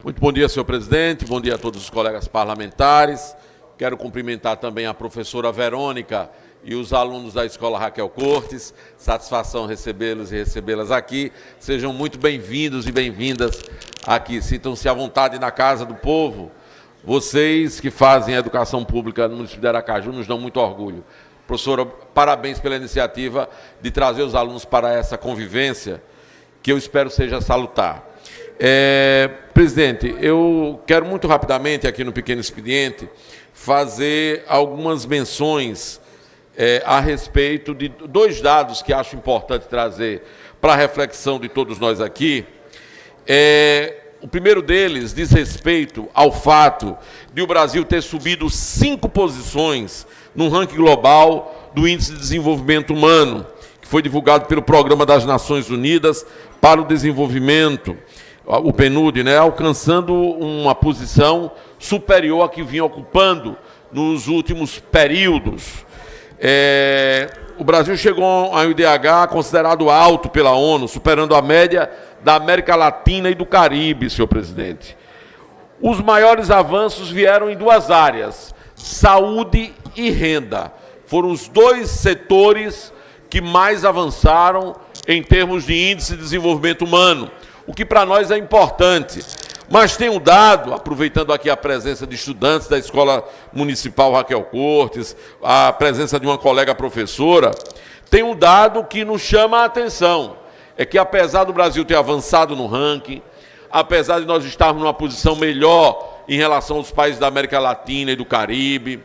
Muito bom dia, senhor presidente, bom dia a todos os colegas parlamentares. Quero cumprimentar também a professora Verônica e os alunos da Escola Raquel Cortes. Satisfação recebê-los e recebê-las aqui. Sejam muito bem-vindos e bem-vindas aqui. Sintam-se à vontade na casa do povo. Vocês que fazem a educação pública no município de Aracaju nos dão muito orgulho. Professora, parabéns pela iniciativa de trazer os alunos para essa convivência, que eu espero seja salutar. Presidente, eu quero muito rapidamente, aqui no Pequeno Expediente, fazer algumas menções a respeito de dois dados que acho importante trazer para a reflexão de todos nós aqui. O primeiro deles diz respeito ao fato de o Brasil ter subido 5 posições no ranking global do Índice de Desenvolvimento Humano, que foi divulgado pelo Programa das Nações Unidas para o Desenvolvimento, o PNUD, alcançando uma posição superior à que vinha ocupando nos últimos períodos. O Brasil chegou a um IDH considerado alto pela ONU, superando a média da América Latina e do Caribe, senhor presidente. Os maiores avanços vieram em duas áreas, saúde e renda. Foram os dois setores que mais avançaram em termos de índice de desenvolvimento humano, o que para nós é importante. Mas tem um dado, aproveitando aqui a presença de estudantes da Escola Municipal Raquel Cortes, a presença de uma colega professora, tem um dado que nos chama a atenção. É que apesar do Brasil ter avançado no ranking, apesar de nós estarmos numa posição melhor em relação aos países da América Latina e do Caribe,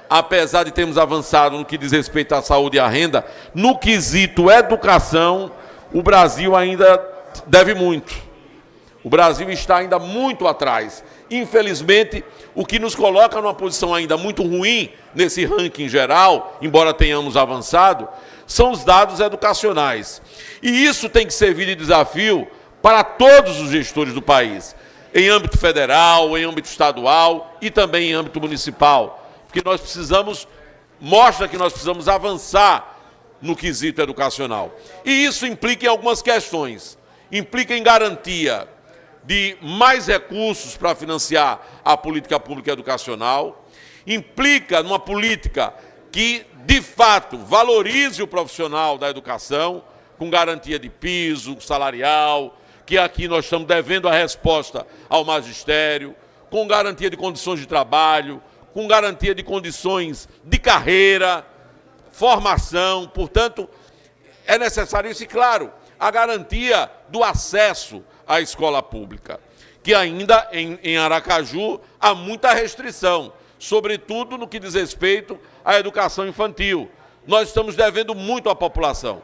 apesar de termos avançado no que diz respeito à saúde e à renda, no quesito educação, o Brasil ainda deve muito. O Brasil está ainda muito atrás. Infelizmente, o que nos coloca numa posição ainda muito ruim nesse ranking geral, embora tenhamos avançado, são os dados educacionais. E isso tem que servir de desafio para todos os gestores do país, em âmbito federal, em âmbito estadual e também em âmbito municipal. Porque nós precisamos, mostra que nós precisamos avançar no quesito educacional. E isso implica em algumas questões. Implica em garantia de mais recursos para financiar a política pública educacional, implica numa política que, de fato, valorize o profissional da educação, com garantia de piso salarial, que aqui nós estamos devendo a resposta ao magistério, com garantia de condições de trabalho, com garantia de condições de carreira, formação. Portanto, é necessário isso e, claro, a garantia do acesso à escola pública, que ainda em Aracaju há muita restrição, sobretudo no que diz respeito à educação infantil. Nós estamos devendo muito à população.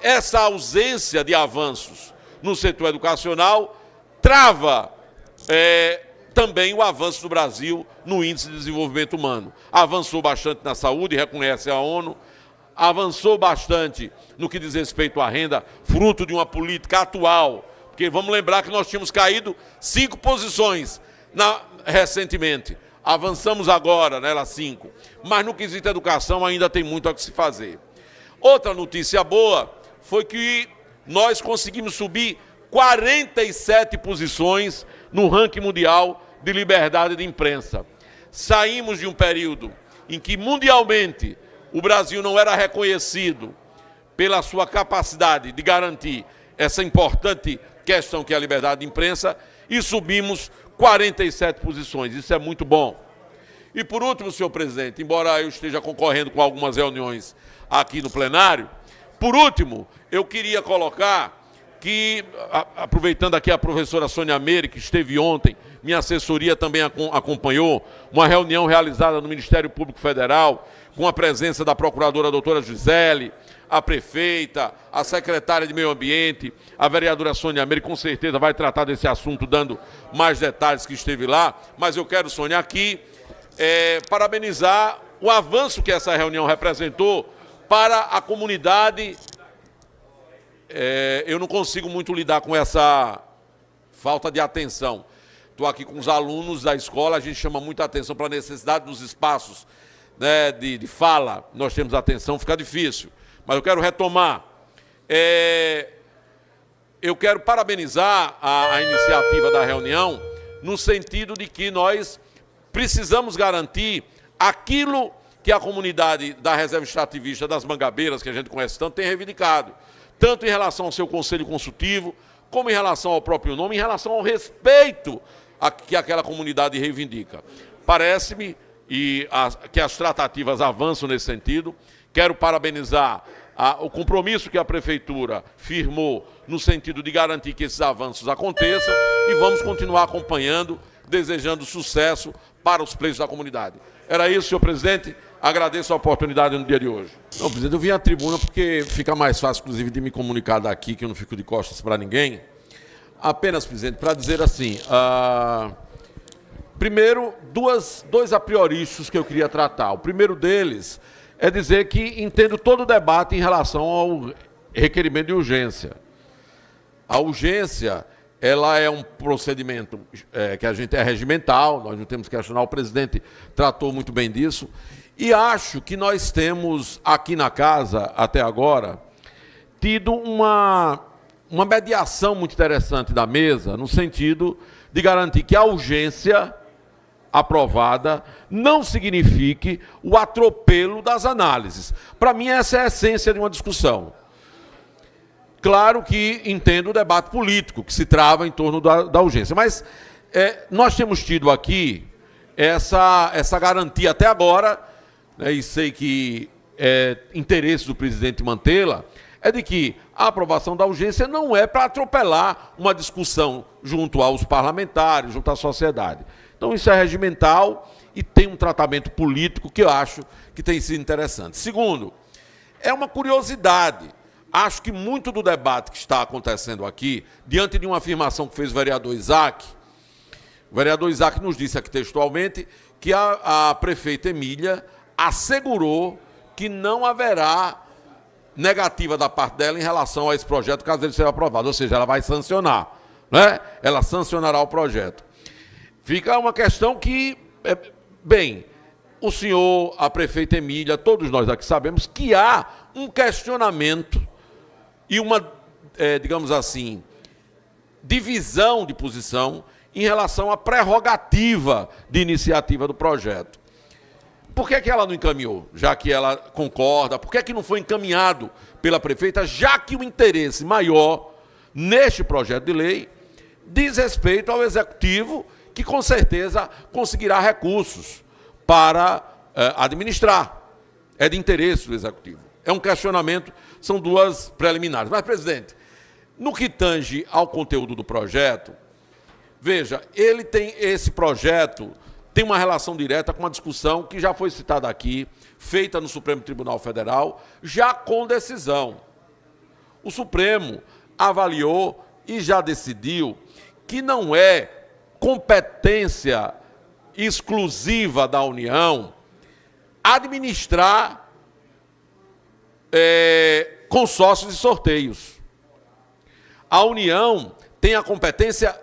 Essa ausência de avanços no setor educacional trava também o avanço do Brasil no Índice de Desenvolvimento Humano. Avançou bastante na saúde, reconhece a ONU, avançou bastante no que diz respeito à renda, fruto de uma política atual, porque vamos lembrar que nós tínhamos caído 5 posições recentemente. Avançamos agora, nela 5. Mas no quesito educação ainda tem muito a que se fazer. Outra notícia boa foi que nós conseguimos subir 47 posições no ranking mundial de liberdade de imprensa. Saímos de um período em que mundialmente o Brasil não era reconhecido pela sua capacidade de garantir essa importante questão que é a liberdade de imprensa e subimos 47 posições. Isso é muito bom. E por último, senhor presidente, embora eu esteja concorrendo com algumas reuniões aqui no plenário, por último, eu queria colocar que, aproveitando aqui a professora Sônia Meire, que esteve ontem, minha assessoria também acompanhou, uma reunião realizada no Ministério Público Federal, com a presença da procuradora doutora Gisele, a prefeita, a secretária de Meio Ambiente, a vereadora Sônia Meire, com certeza vai tratar desse assunto, dando mais detalhes que esteve lá, mas eu quero, Sônia, aqui parabenizar o avanço que essa reunião representou para a comunidade. Eu não consigo muito lidar com essa falta de atenção. Estou aqui com os alunos da escola, a gente chama muita atenção para a necessidade dos espaços, de fala. Nós temos atenção, fica difícil. Mas eu quero retomar. Eu quero parabenizar a iniciativa da reunião no sentido de que nós precisamos garantir aquilo que a comunidade da reserva extrativista das Mangabeiras, que a gente conhece tanto, tem reivindicado, tanto em relação ao seu conselho consultivo, como em relação ao próprio nome, em relação ao respeito que aquela comunidade reivindica. Parece-me que as tratativas avançam nesse sentido. Quero parabenizar o compromisso que a Prefeitura firmou no sentido de garantir que esses avanços aconteçam e vamos continuar acompanhando, desejando sucesso para os pleitos da comunidade. Era isso, senhor presidente. Agradeço a oportunidade no dia de hoje. Não, presidente, eu vim à tribuna porque fica mais fácil, inclusive, de me comunicar daqui, que eu não fico de costas para ninguém. Apenas, presidente, para dizer assim, primeiro, dois aprioristas que eu queria tratar. O primeiro deles é dizer que entendo todo o debate em relação ao requerimento de urgência. A urgência, ela é um procedimento que a gente é regimental, nós não temos que questionar, o presidente tratou muito bem disso, e acho que nós temos aqui na casa, até agora, tido uma mediação muito interessante da mesa, no sentido de garantir que a urgência aprovada não signifique o atropelo das análises. Para mim, essa é a essência de uma discussão. Claro que entendo o debate político que se trava em torno da urgência, mas nós temos tido aqui essa garantia até agora, né, e sei que é interesse do presidente mantê-la, é de que a aprovação da urgência não é para atropelar uma discussão junto aos parlamentares, junto à sociedade. Então, isso é regimental e tem um tratamento político que eu acho que tem sido interessante. Segundo, é uma curiosidade. Acho que muito do debate que está acontecendo aqui, diante de uma afirmação que fez o vereador Isaac nos disse aqui textualmente que a prefeita Emília assegurou que não haverá negativa da parte dela em relação a esse projeto, caso ele seja aprovado. Ou seja, ela vai sancionar, né? Ela sancionará o projeto. Fica uma questão que, bem, o senhor, a prefeita Emília, todos nós aqui sabemos que há um questionamento e uma, digamos assim, divisão de posição em relação à prerrogativa de iniciativa do projeto. Por que ela não encaminhou, já que ela concorda? Por que não foi encaminhado pela prefeita, já que o interesse maior neste projeto de lei diz respeito ao executivo, que com certeza conseguirá recursos para administrar. É de interesse do executivo. É um questionamento, são duas preliminares. Mas, presidente, no que tange ao conteúdo do projeto, veja, esse projeto tem uma relação direta com uma discussão que já foi citada aqui, feita no Supremo Tribunal Federal, já com decisão. O Supremo avaliou e já decidiu que não é competência exclusiva da União administrar consórcios e sorteios. A União tem a competência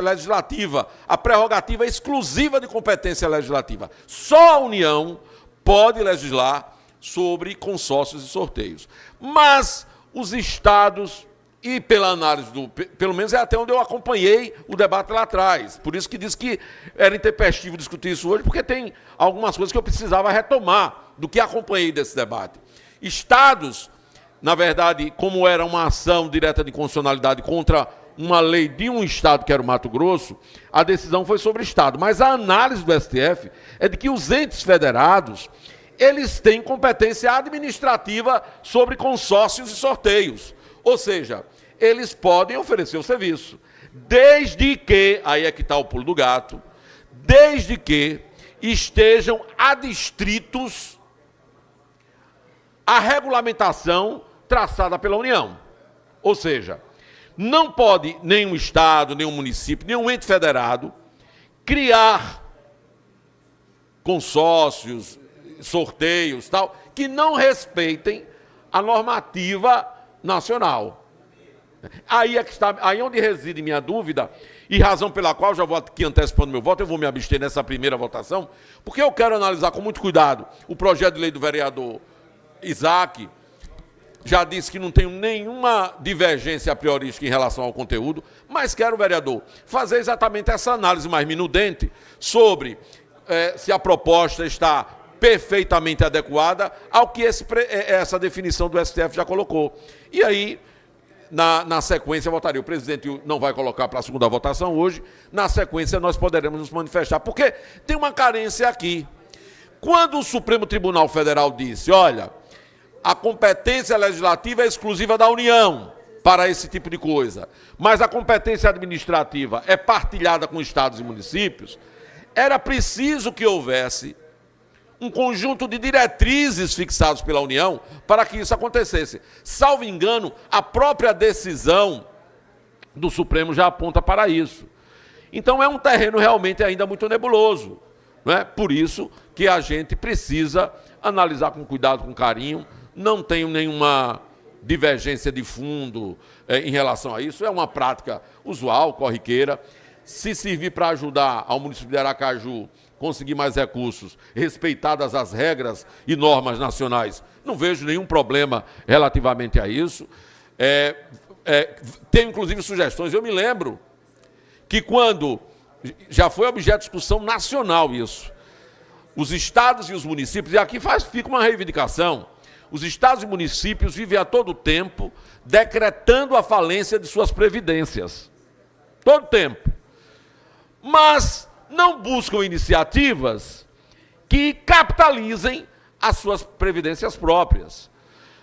legislativa, a prerrogativa exclusiva de competência legislativa. Só a União pode legislar sobre consórcios e sorteios. Mas os estados, e pela análise pelo menos é até onde eu acompanhei o debate lá atrás, por isso que disse que era intempestivo discutir isso hoje, porque tem algumas coisas que eu precisava retomar do que acompanhei desse debate. Estados, na verdade, como era uma ação direta de constitucionalidade contra uma lei de um estado, que era o Mato Grosso, a decisão foi sobre estado. Mas a análise do STF é de que os entes federados, eles têm competência administrativa sobre consórcios e sorteios. Ou seja, eles podem oferecer o serviço, desde que, aí é que está o pulo do gato, desde que estejam adstritos à regulamentação traçada pela União. Ou seja, não pode nenhum estado, nenhum município, nenhum ente federado criar consórcios, sorteios, tal, que não respeitem a normativa nacional. Aí é que está, aí onde reside minha dúvida, e razão pela qual, já vou aqui antecipando meu voto, eu vou me abster nessa primeira votação, porque eu quero analisar com muito cuidado o projeto de lei do vereador Isaac, já disse que não tenho nenhuma divergência a priorística em relação ao conteúdo, mas quero, vereador, fazer exatamente essa análise mais minudente sobre se a proposta está perfeitamente adequada ao que essa definição do STF já colocou. E aí, na sequência, votaria. O presidente não vai colocar para a segunda votação hoje. Na sequência, nós poderemos nos manifestar, porque tem uma carência aqui. Quando o Supremo Tribunal Federal disse, olha, a competência legislativa é exclusiva da União para esse tipo de coisa, mas a competência administrativa é partilhada com estados e municípios, era preciso que houvesse um conjunto de diretrizes fixados pela União para que isso acontecesse. Salvo engano, a própria decisão do Supremo já aponta para isso. Então é um terreno realmente ainda muito nebuloso, não é? Por isso que a gente precisa analisar com cuidado, com carinho. Não tenho nenhuma divergência de fundo em relação a isso. É uma prática usual, corriqueira. Se servir para ajudar ao município de Aracaju conseguir mais recursos, respeitadas as regras e normas nacionais, não vejo nenhum problema relativamente a isso. Tenho, inclusive, sugestões. Eu me lembro que quando já foi objeto de discussão nacional isso, os estados e os municípios, e aqui fica uma reivindicação, os estados e municípios vivem a todo tempo decretando a falência de suas previdências. Todo tempo. Mas não buscam iniciativas que capitalizem as suas previdências próprias.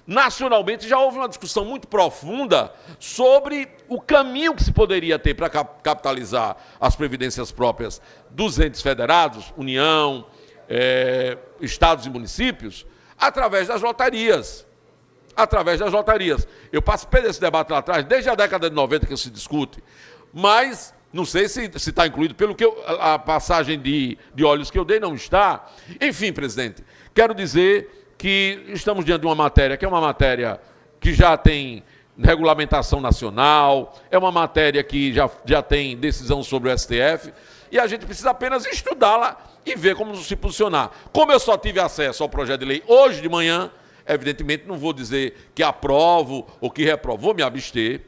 Nacionalmente já houve uma discussão muito profunda sobre o caminho que se poderia ter para capitalizar as previdências próprias dos entes federados, União, estados e municípios, através das lotarias. Através das lotarias. Eu participei desse debate lá atrás, desde a década de 90 que se discute, mas não sei se está incluído, pelo que a passagem de olhos que eu dei não está. Enfim, presidente, quero dizer que estamos diante de uma matéria que é uma matéria que já tem regulamentação nacional, é uma matéria que já tem decisão sobre o STF, e a gente precisa apenas estudá-la e ver como se posicionar. Como eu só tive acesso ao projeto de lei hoje de manhã, evidentemente não vou dizer que aprovo ou que reprovo, vou me abster,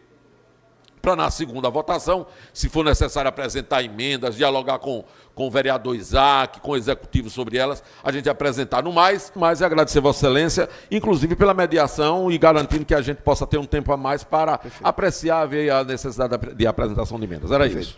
para na segunda votação, se for necessário apresentar emendas, dialogar com o vereador Isaac, com o executivo sobre elas, a gente apresentar no mais, mas agradecer a Vossa Excelência, inclusive pela mediação e garantindo que a gente possa ter um tempo a mais para apreciar, ver a necessidade de apresentação de emendas. Era isso.